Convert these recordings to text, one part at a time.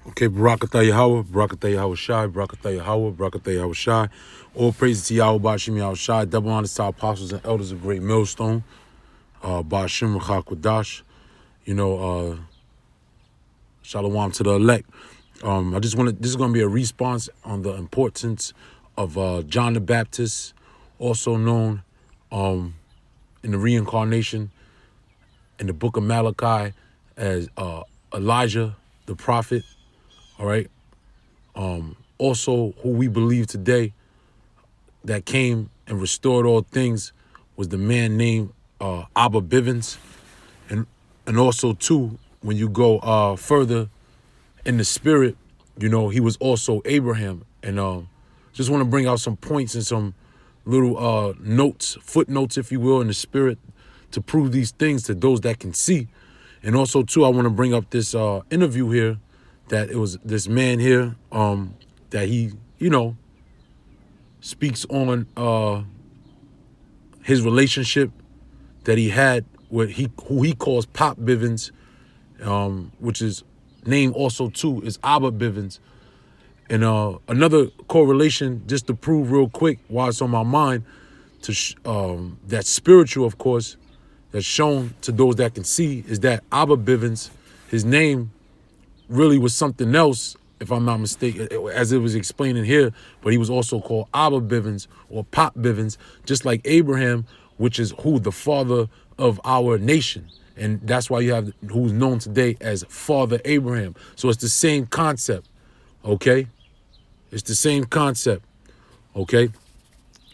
Okay, Barakatah Yahweh, Barakatah Yahweh Shai, Barakatah Yahweh, Barakatah Yahweh Shai. All praises to Yahweh, Bashim Yahweh Shai. Double honors to our apostles and elders of Great Millstone. Bashim Rachakwadash. Shalom to the elect. I just want to, this is going to be a response on the importance of John the Baptist, also known in the reincarnation in the book of Malachi as Elijah the prophet. All right. Also, who we believe today that came and restored all things was the man named Abba Bivens. And also, too, when you go further in the spirit, he was also Abraham. And just want to bring out some points and some little notes, footnotes, if you will, in the spirit to prove these things to those that can see. And also, too, I want to bring up this interview here that it was this man here that he, speaks on his relationship that he had with who he calls Pop Bivens, which is name also too is Abba Bivens. And another correlation, just to prove real quick while it's on my mind, that spiritual, of course, that's shown to those that can see, is that Abba Bivens, his name really was something else, if I'm not mistaken, as it was explaining here, but he was also called Abba Bivens or Pop Bivens, just like Abraham, which is who the father of our nation. And that's why you have who's known today as Father Abraham. So it's the same concept, okay? It's the same concept, okay?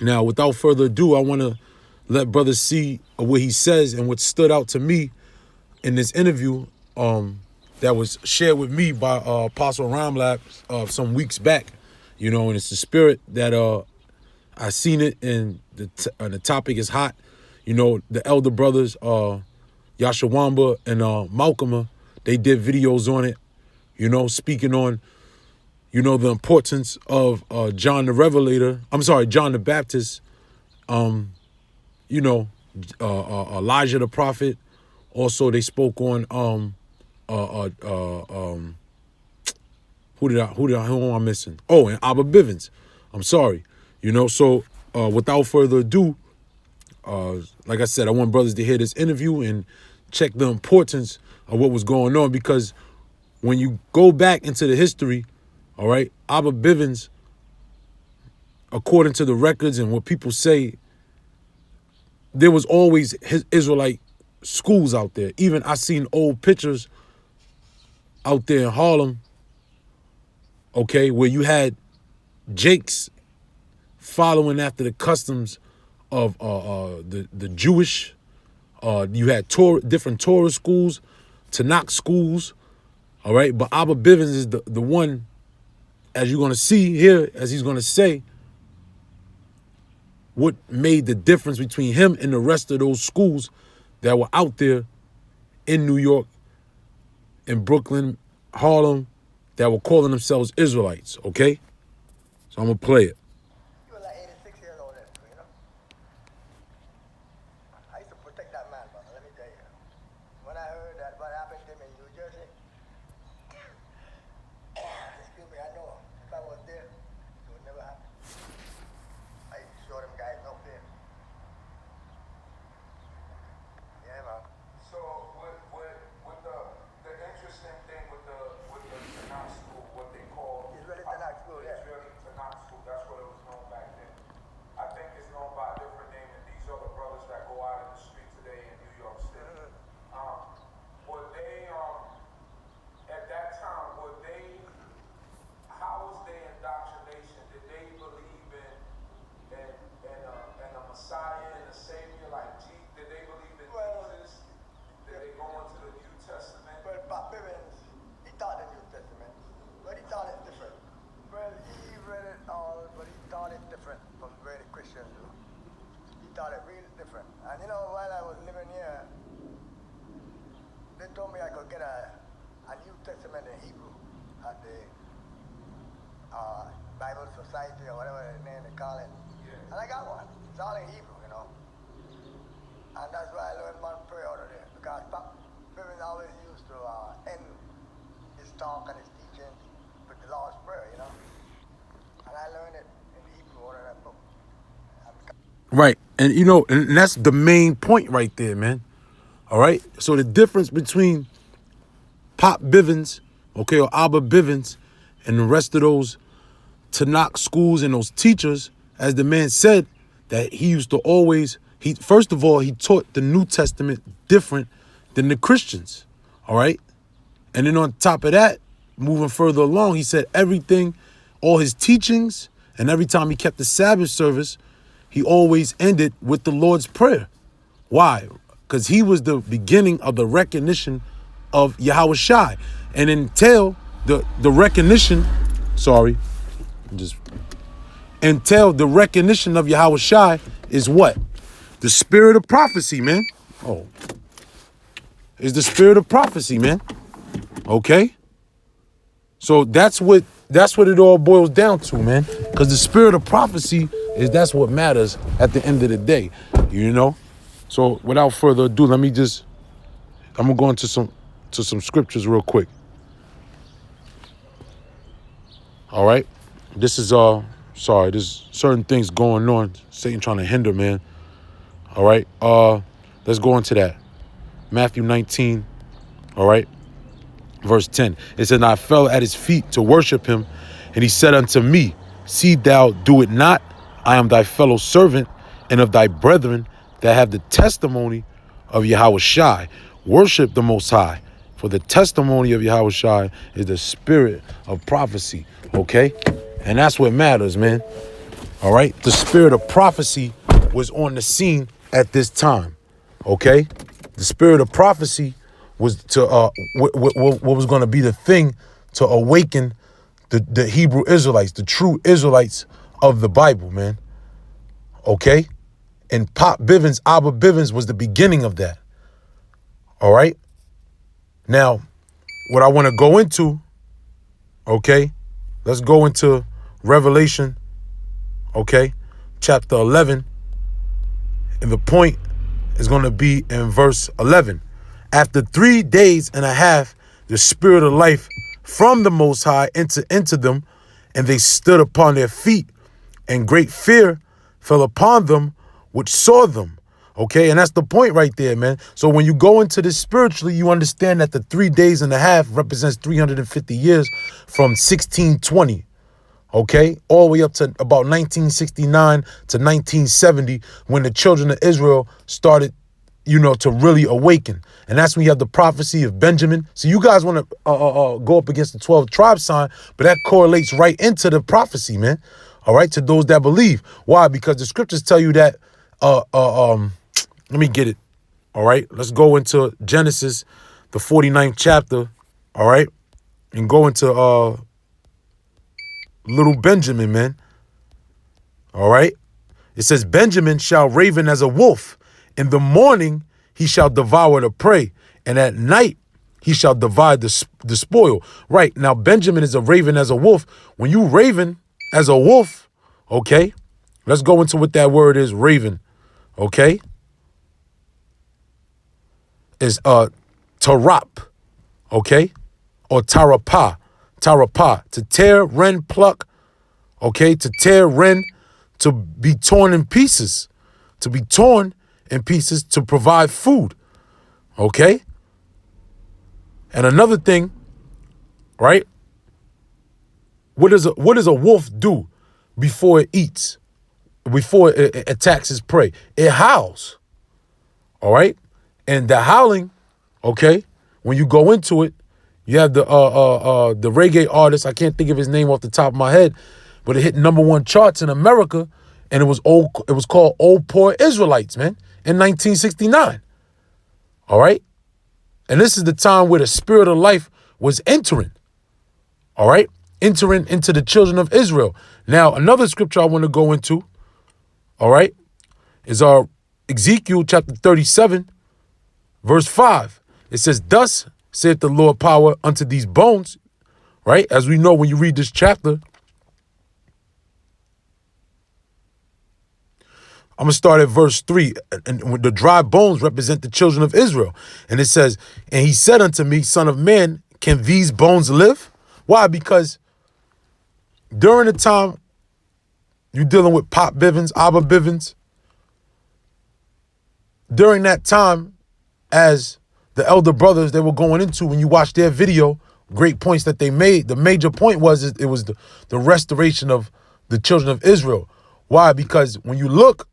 Now, without further ado, I want to let brothers see what he says and what stood out to me in this interview that was shared with me by Apostle Ramlab some weeks back, and it's the spirit that I seen it, and the topic is hot. The elder brothers, Yashawamba and Malcolm, they did videos on it, speaking on, the importance of John the Revelator. I'm sorry, John the Baptist, Elijah the prophet. Also, they spoke on who am I missing? Oh, and Abba Bivens. I'm sorry. So without further ado, like I said, I want brothers to hear this interview and check the importance of what was going on, because when you go back into the history, all right, Abba Bivens, according to the records and what people say, there was always his Israelite schools out there. Even I seen old pictures out there in Harlem, okay, where you had Jakes following after the customs of the Jewish. You had different Torah schools, Tanakh schools, all right? But Abba Bivens is the one, as you're going to see here, as he's going to say, what made the difference between him and the rest of those schools that were out there in New York, in Brooklyn, Harlem, that were calling themselves Israelites, okay? So I'm going to play it. You were like 86 years old then, I used to protect that man, brother, let me tell you. When I heard that what happened to him in New Jersey, excuse me, I know if I was there, it would never happen. I used to show them guys no fear. Yeah, man. So with the interesting thing with the Tanakh school, what they call Israeli Tanakh school, yeah. Israeli Tanakh school, that's what it was known back then. I think it's known by a different name than these other brothers that go out in the street today in New York City. Were they at that time? How was their indoctrination? Did they believe in a Messiah and a Savior like Jesus? Did they believe in Jesus? Did they go into the New Testament? Well, Pop Bivens, he taught the New Testament, but he taught it different. Well, he read it all, but he taught it different from the way the Christians do. He taught it real different. And while I was living here, they told me I could get a New Testament in Hebrew at the Bible Society or whatever the name they call it. Yeah. And I got one. It's all in Hebrew, And that's why I learned one prayer out of there. Because Pop Bivens always used to end his talk and his teaching Lord's Prayer, you know. And I learned it in the Hebrew order of that book. Right. And you know, and that's the main point right there, man. All right. So the difference between Pop Bivens, okay, or Abba Bivens, and the rest of those Tanakh schools and those teachers, as the man said, that he used to always, first of all, he taught the New Testament different than the Christians. All right. And then on top of that, moving further along, he said everything, all his teachings, and every time he kept the Sabbath service, he always ended with the Lord's Prayer. Why? Because he was the beginning of the recognition of Yahweh Shai. And until the recognition, until the recognition of Yahweh Shai is what? The spirit of prophecy, man. Oh. Is the spirit of prophecy, man. Okay? So that's what it all boils down to, man. Because the spirit of prophecy that's what matters at the end of the day, you know? So without further ado, I'm gonna go into some scriptures real quick. All right? This is there's certain things going on. Satan trying to hinder, man. All right? Let's go into that. Matthew 19, all right? Verse 10. It said, "And I fell at his feet to worship him, and he said unto me, See thou do it not. I am thy fellow servant and of thy brethren that have the testimony of Yahweh Shai. Worship the Most High, for the testimony of Yahweh Shai is the spirit of prophecy." Okay? And that's what matters, man. All right? The spirit of prophecy was on the scene at this time. Okay? The spirit of prophecy was to what was going to be the thing to awaken the Hebrew Israelites, the true Israelites of the Bible, man. Okay? And Pop Bivens, Abba Bivens was the beginning of that. All right? Now, what I want to go into, okay? Let's go into Revelation, okay? Chapter 11. And the point is going to be in verse 11. "After 3 days and a half, the spirit of life from the Most High entered into them, and they stood upon their feet, and great fear fell upon them which saw them." Okay, and that's the point right there, man. So when you go into this spiritually, you understand that the 3 days and a half represents 350 years from 1620, okay, all the way up to about 1969 to 1970, when the children of Israel started, to really awaken. And that's when you have the prophecy of Benjamin. So you guys want to go up against the 12 tribe sign, but that correlates right into the prophecy, man. All right, to those that believe. Why? Because the scriptures tell you that, let me get it. All right, let's go into Genesis, the 49th chapter. All right, and go into little Benjamin, man. All right, it says, "Benjamin shall raven as a wolf. In the morning he shall devour the prey, and at night he shall divide the spoil." Right, now Benjamin is a raven as a wolf. When you raven as a wolf, okay, let's go into what that word is, raven, okay, is tarap, okay, or tarapa, to tear, rend, pluck, okay, to tear, rend, to be torn in pieces, to provide food, okay? And another thing, right? What does a wolf do before it eats, before it attacks its prey? It howls, all right? And the howling, okay, when you go into it, you have the reggae artist, I can't think of his name off the top of my head, but it hit #1 charts in America, and it was called Old Poor Israelites, man, in 1969. All right? And this is the time where the spirit of life was entering. All right? Entering into the children of Israel. Now, another scripture I want to go into, all right, is our Ezekiel chapter 37, verse 5. It says, "Thus saith the Lord power unto these bones," right? As we know when you read this chapter, I'm going to start at verse 3. And the dry bones represent the children of Israel. And it says, "And he said unto me, Son of man, can these bones live?" Why? Because During the time you dealing with Pop Bivens, Abba Bivens, during that time, as the elder brothers they were going into, when you watch their video, great points that they made. The major point was it was the restoration of the children of Israel. Why? Because when you look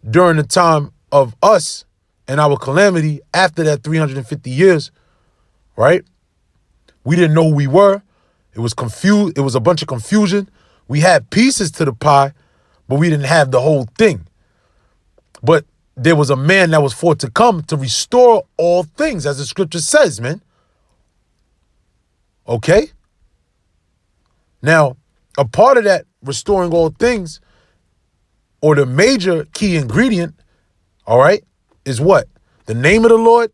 during the time of us and our calamity after that 350 years, right? We didn't know who we were. It was confused. It was a bunch of confusion. We had pieces to the pie, but we didn't have the whole thing. But there was a man that was forth to come to restore all things, as the scripture says, man. Okay? Now, a part of that restoring all things, or the major key ingredient, all right, is what? The name of the Lord.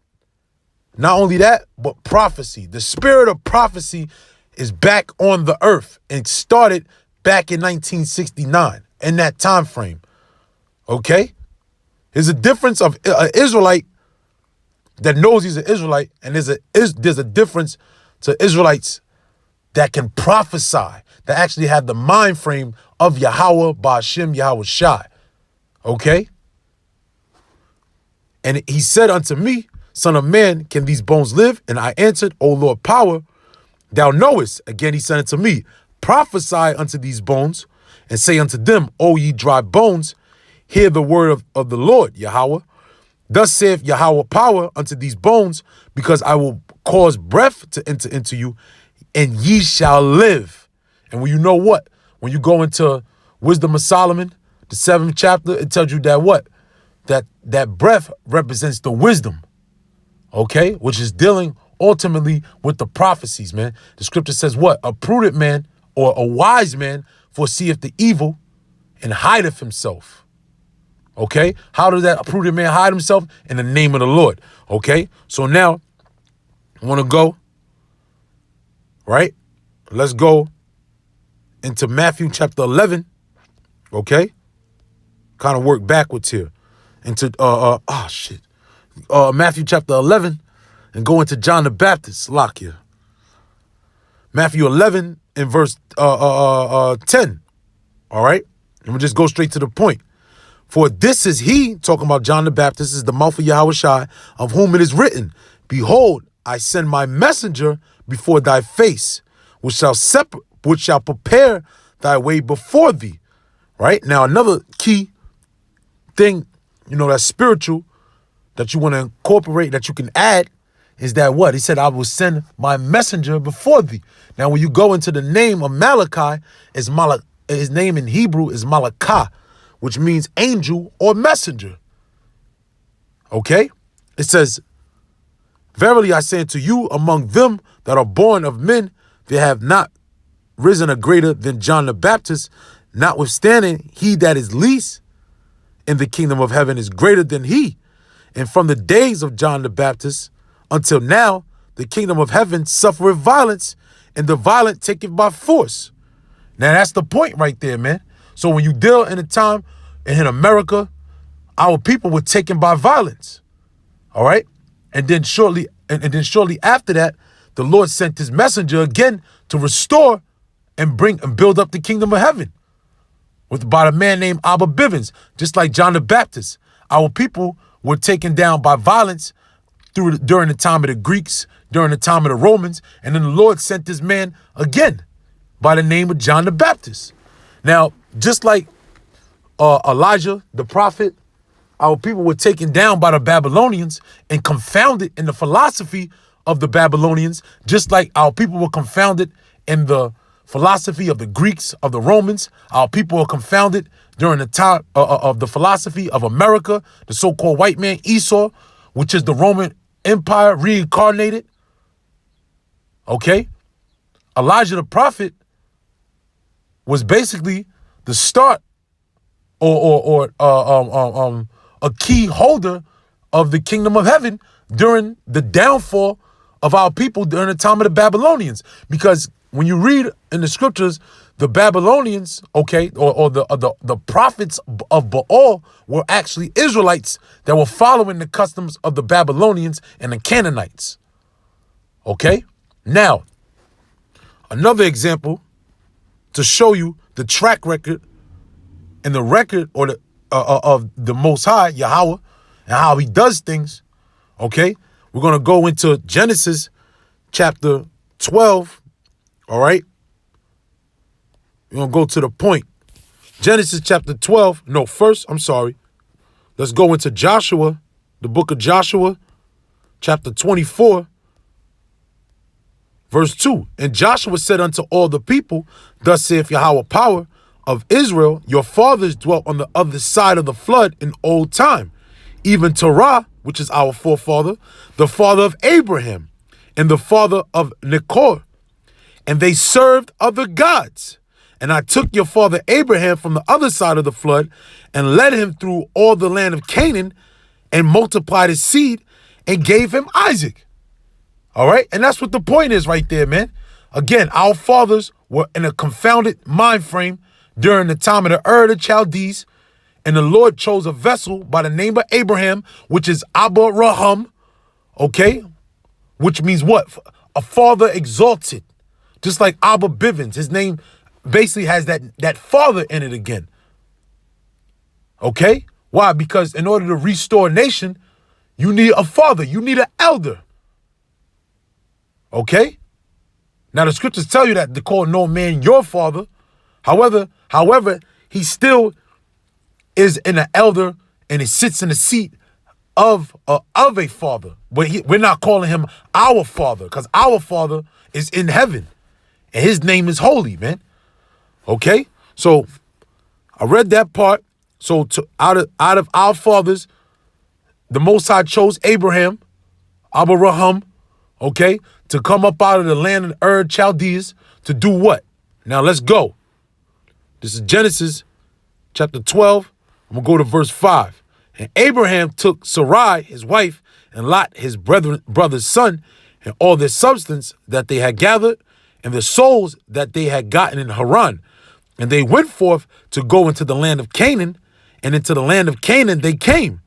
Not only that, but prophecy. The spirit of prophecy is back on the earth and started back in 1969, in that time frame. Okay? There's a difference of an Israelite that knows he's an Israelite, and there's a difference to Israelites that can prophesy, that actually have the mind frame of Yahweh, Ba'ashem, Yahweh Shai. Okay? And he said unto me, Son of man, can these bones live? And I answered, O Lord power, thou knowest. Again, he said unto me, prophesy unto these bones, and say unto them, O ye dry bones, hear the word of the Lord, Yahweh. Thus saith Yahweh power unto these bones, because I will cause breath to enter into you, and ye shall live. And when you know what? When you go into Wisdom of Solomon, the 7th chapter, it tells you that what? That breath represents the wisdom, okay? Which is dealing ultimately with the prophecies, man. The scripture says what? A prudent man or a wise man foreseeth the evil and hideth himself. Okay? How does that prudent man hide himself? In the name of the Lord. Okay? So now, I want to go, right? Let's go into Matthew chapter 11. Okay? Kind of work backwards here. Into, Matthew chapter 11 and go into John the Baptist. Lock here. Matthew 11 in verse 10. All right? And we'll just go straight to the point. For this is he, talking about John the Baptist, is the mouth of Yahweh Shai, of whom it is written, Behold, I send my messenger before thy face, which shall prepare thy way before thee. Right? Now, another key thing, that's spiritual, that you want to incorporate, that you can add, is that what? He said, I will send my messenger before thee. Now, when you go into the name of Malachi, his name in Hebrew is Malakah, which means angel or messenger. Okay? It says, Verily I say unto you, among them that are born of men, there have not risen a greater than John the Baptist. Notwithstanding, he that is least in the kingdom of heaven is greater than he. And from the days of John the Baptist until now, the kingdom of heaven suffereth violence, and the violent take it by force. Now that's the point right there, man. So when you deal in a time in America, our people were taken by violence. All right? And then shortly after that, the Lord sent his messenger again to restore and build up the kingdom of heaven. By a man named Abba Bivens, just like John the Baptist. Our people were taken down by violence during the time of the Greeks, during the time of the Romans, and then the Lord sent this man again by the name of John the Baptist. Now, just like Elijah, the prophet, our people were taken down by the Babylonians and confounded in the philosophy of the Babylonians, just like our people were confounded in the philosophy of the Greeks, of the Romans. Our people were confounded during the time of the philosophy of America, the so-called white man Esau, which is the Roman Empire reincarnated. Okay? Elijah the prophet was basically the start or a key holder of the kingdom of heaven during the downfall of our people during the time of the Babylonians. Because when you read in the scriptures, the Babylonians, okay, or the prophets of Baal were actually Israelites that were following the customs of the Babylonians and the Canaanites. Okay? Now, another example to show you the track record and the record or the of the Most High, Yahweh, and how he does things, okay? We're going to go into Genesis chapter 12, all right? We're going to go to the point. Genesis chapter 12. No, first, I'm sorry. Let's go into Joshua, the book of Joshua, chapter 24, verse 2. And Joshua said unto all the people, thus saith Yahweh power of Israel, your fathers dwelt on the other side of the flood in old time, even Terah, which is our forefather, the father of Abraham, and the father of Nachor. And they served other gods. And I took your father Abraham from the other side of the flood and led him through all the land of Canaan and multiplied his seed and gave him Isaac. All right. And that's what the point is right there, man. Again, our fathers were in a confounded mind frame during the time of the the Chaldees. And the Lord chose a vessel by the name of Abraham, which is Abba Raham. Okay. Which means what? A father exalted. Just like Abba Bivens. His name basically has that father in it again. Okay? Why? Because in order to restore a nation, you need a father. You need an elder. Okay? Now the scriptures tell you that to call no man your father. However, he still is an elder and he sits in the seat of a father. But we're not calling him our father because our father is in heaven and his name is holy, man. Okay, so I read that part. So out of our fathers, the Most High chose Abraham, Abraham, okay, to come up out of the land of Chaldees to do what? Now let's go. This is Genesis chapter 12. I'm gonna go to verse 5. And Abraham took Sarai, his wife, and Lot, his brother's son, and all their substance that they had gathered, and the souls that they had gotten in Haran. And they went forth to go into the land of Canaan, and into the land of Canaan they came.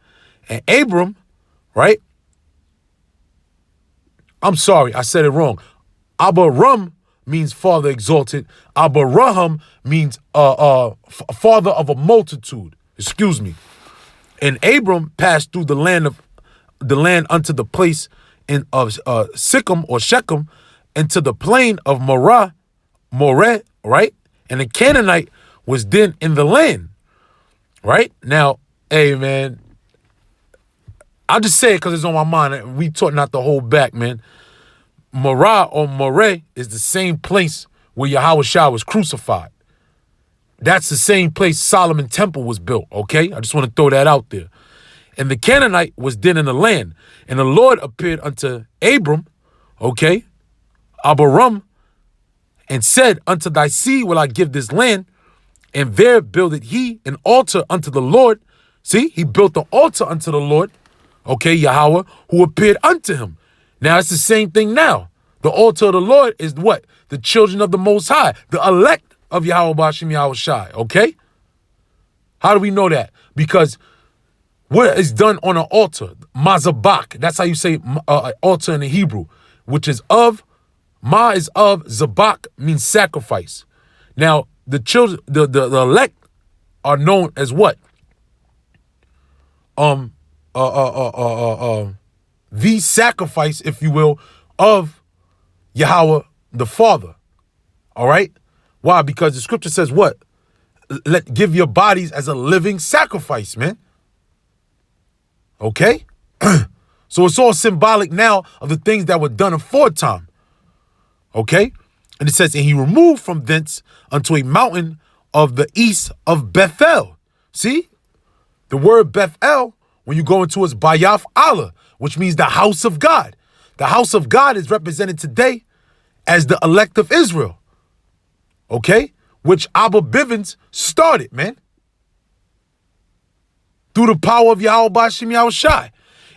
And Abram, right? I'm sorry, I said it wrong. Abaram means father exalted. Abraham means father of a multitude. Excuse me. And Abram passed through the land unto the place of Sikkim or Shechem, into the plain of Moreh, right? And the Canaanite was then in the land, right? Now, hey, man, I'll just say it because it's on my mind. We taught not to hold back, man. Moreh or Moreh is the same place where Yahweh Shah was crucified. That's the same place Solomon Temple was built, okay? I just want to throw that out there. And the Canaanite was then in the land. And the Lord appeared unto Abram, okay, Abaram, and said, unto thy seed will I give this land, and there builded he an altar unto the Lord. See, he built the altar unto the Lord, okay, Yahweh, who appeared unto him. Now, it's the same thing now. The altar of the Lord is what? The children of the Most High, the elect of Yahweh Bashim Yahweh Shai, okay? How do we know that? Because what is done on an altar? Mazabak, that's how you say altar in the Hebrew, which is of, Ma is of, Zabak means sacrifice. Now, the children, the elect are known as what? The sacrifice, if you will, of Yahweh the Father. All right? Why? Because the scripture says what? Give your bodies as a living sacrifice, man. Okay? So it's all symbolic now of the things that were done aforetime. Okay? And it says, and he removed from thence unto a mountain of the east of Bethel. See? The word Bethel, when you go into, is Bayaf Allah, which means the house of God. The house of God is represented today as the elect of Israel. Okay? Which Abba Bivens started, man. Through the power of Yahweh Bashim Yahweh Shai.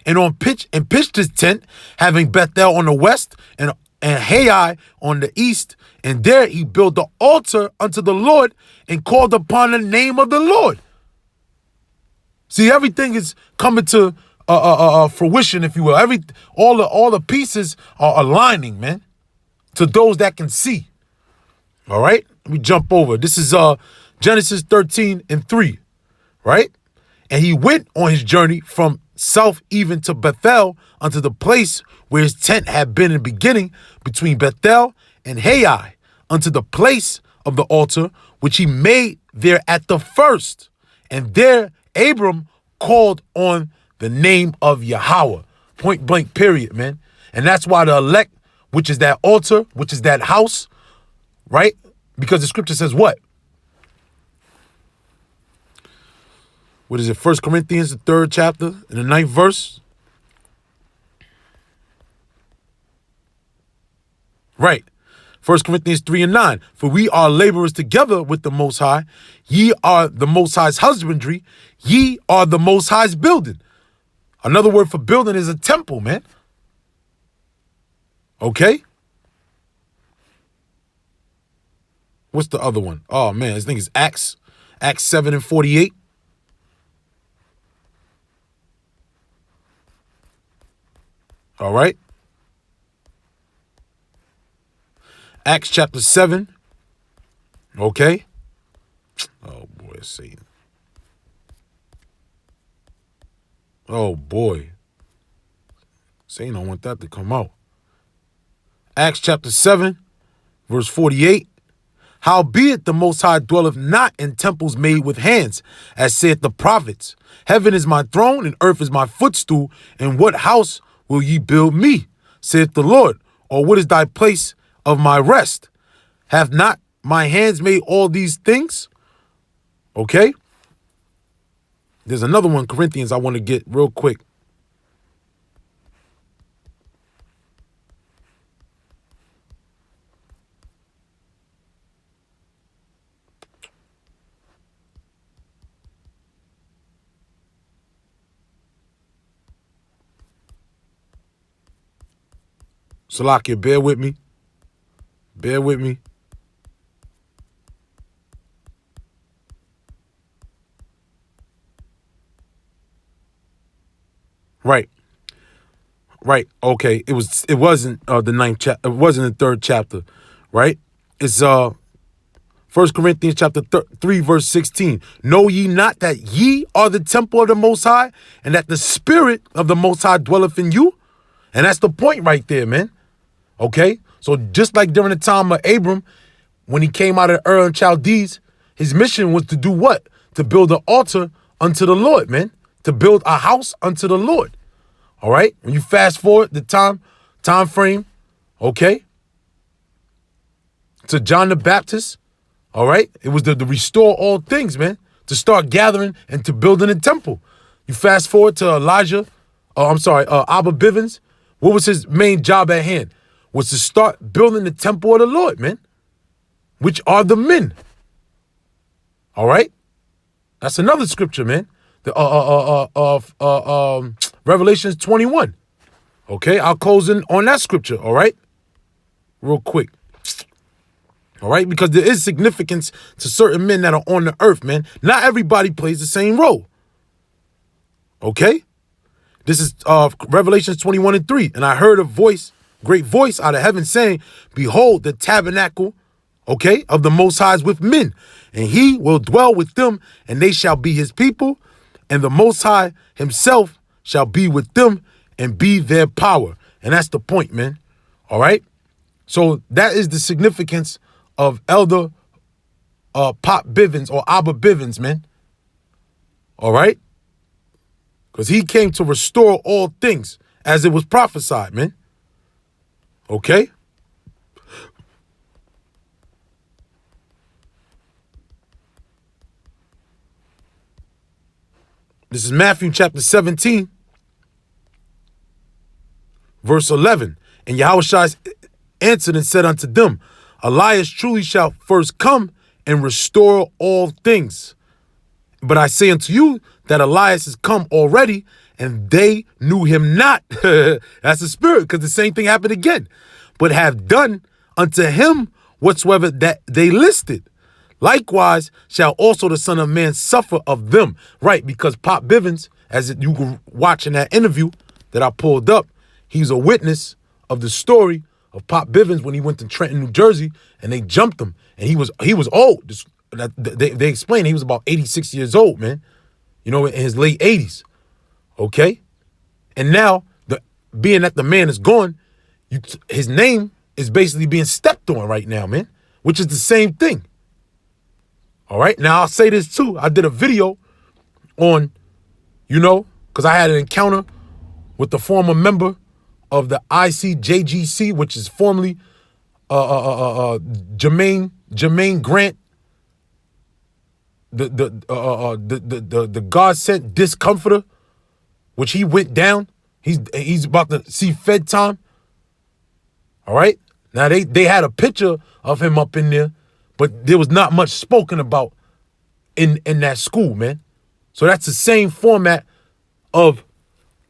And pitched his tent, having Bethel on the west and Hai on the east. And there he built the altar unto the Lord and called upon the name of the Lord. See, everything is coming to fruition, if you will. All the pieces are aligning, man, to those that can see. All right? Let me jump over. This is Genesis 13:3, right? And he went on his journey from south even to Bethel unto the place where his tent had been in the beginning between Bethel and Hai, unto the place of the altar which he made there at the first. And there Abram called on the name of Yahweh. Point blank, period, man. And that's why the elect, which is that altar, which is that house, right? Because the scripture says what? What is it? 1 Corinthians, the 3rd chapter, in the 9th verse. Right. 1 Corinthians 3:9. For we are laborers together with the Most High. Ye are the Most High's husbandry. Ye are the Most High's building. Another word for building is a temple, man. Okay? What's the other one? Oh, man, this thing is Acts 7:48. All right. Acts chapter 7. Okay. Oh, boy, Satan. Oh, boy. Satan don't want that to come out. Acts chapter 7, verse 48. Howbeit the Most High dwelleth not in temples made with hands, as saith the prophets. Heaven is my throne, and earth is my footstool. In what house will ye build me, saith the Lord? Or what is thy place of my rest? Have not my hands made all these things? Okay. There's another one, Corinthians, I want to get real quick. Salakia, bear with me. Bear with me. Right. Right. Okay. It wasn't the 9th chapter. It wasn't the 3rd chapter. Right. It's 1 Corinthians chapter 3, verse 16. Know ye not that ye are the temple of the Most High, and that the Spirit of the Most High dwelleth in you? And that's the point right there, man. Okay. So just like during the time of Abram, when he came out of Ur and Chaldees, his mission was to do what? To build an altar unto the Lord, man. To build a house unto the Lord. All right. When you fast forward the time frame, okay, to John the Baptist, all right, it was to restore all things, man, to start gathering and to building a temple. You fast forward to Abba Bivens. What was his main job at hand? Was to start building the temple of the Lord, man, which are the men. All right. That's another scripture, man. The Revelations 21. Okay, I'll close in on that scripture, all right? Real quick. All right, because there is significance to certain men that are on the earth, man. Not everybody plays the same role. Okay? This is Revelations 21:3. And I heard a voice, great voice out of heaven saying, behold, the tabernacle, okay, of the Most High is with men, and he will dwell with them, and they shall be his people, and the Most High himself shall be with them and be their power. And that's the point, man. All right. So that is the significance of Elder Pop Bivens or Abba Bivens, man. All right. Because he came to restore all things as it was prophesied, man. Okay. This is Matthew chapter 17, verse 11. And Yahushua answered and said unto them, Elias truly shall first come and restore all things. But I say unto you that Elias is come already, and they knew him not. That's the spirit, because the same thing happened again. But have done unto him whatsoever that they listed. Likewise shall also the Son of Man suffer of them. Right, because Pop Bivens, as you can watch in that interview that I pulled up, he's a witness of the story of Pop Bivens when he went to Trenton, New Jersey, and they jumped him. And he was old. They explained he was about 86 years old, man. You know, in his late 80s. Okay? And now, being that the man is gone, his name is basically being stepped on right now, man. Which is the same thing. All right? Now, I'll say this too. I did a video on, because I had an encounter with the former member of the ICJGC, which is formerly Jermaine Grant, the God sent discomforter, which he went down. He's about to see Fed time. All right. Now they had a picture of him up in there, but there was not much spoken about in that school, man. So that's the same format of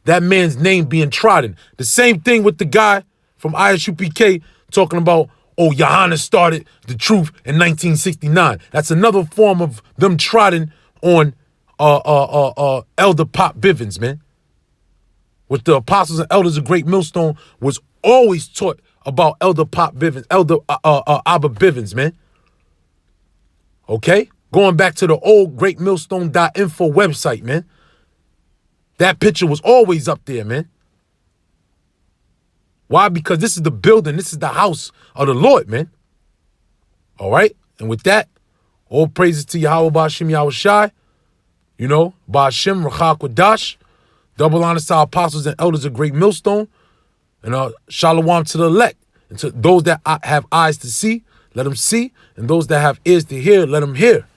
that man's name being trodden. The same thing with the guy from ISUPK talking about, oh, Johanna started the truth in 1969. That's another form of them trotting on Elder Pop Bivens, man. Which the apostles and elders of Great Millstone was always taught about Elder Pop Bivens, Elder Abba Bivens, man. Okay? Going back to the old greatmillstone.info website, man. That picture was always up there, man. Why? Because this is the building. This is the house of the Lord, man. All right? And with that, all praises to Yahweh Ba'ashem Yahweh Shai. Ba'ashem Rachak Wadash. Double honors to our apostles and elders of Great Millstone. And shalom to the elect. And to those that have eyes to see, let them see. And those that have ears to hear, let them hear.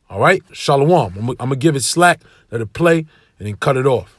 All right? Shalom. I'm going to give it slack, let it play, and then cut it off.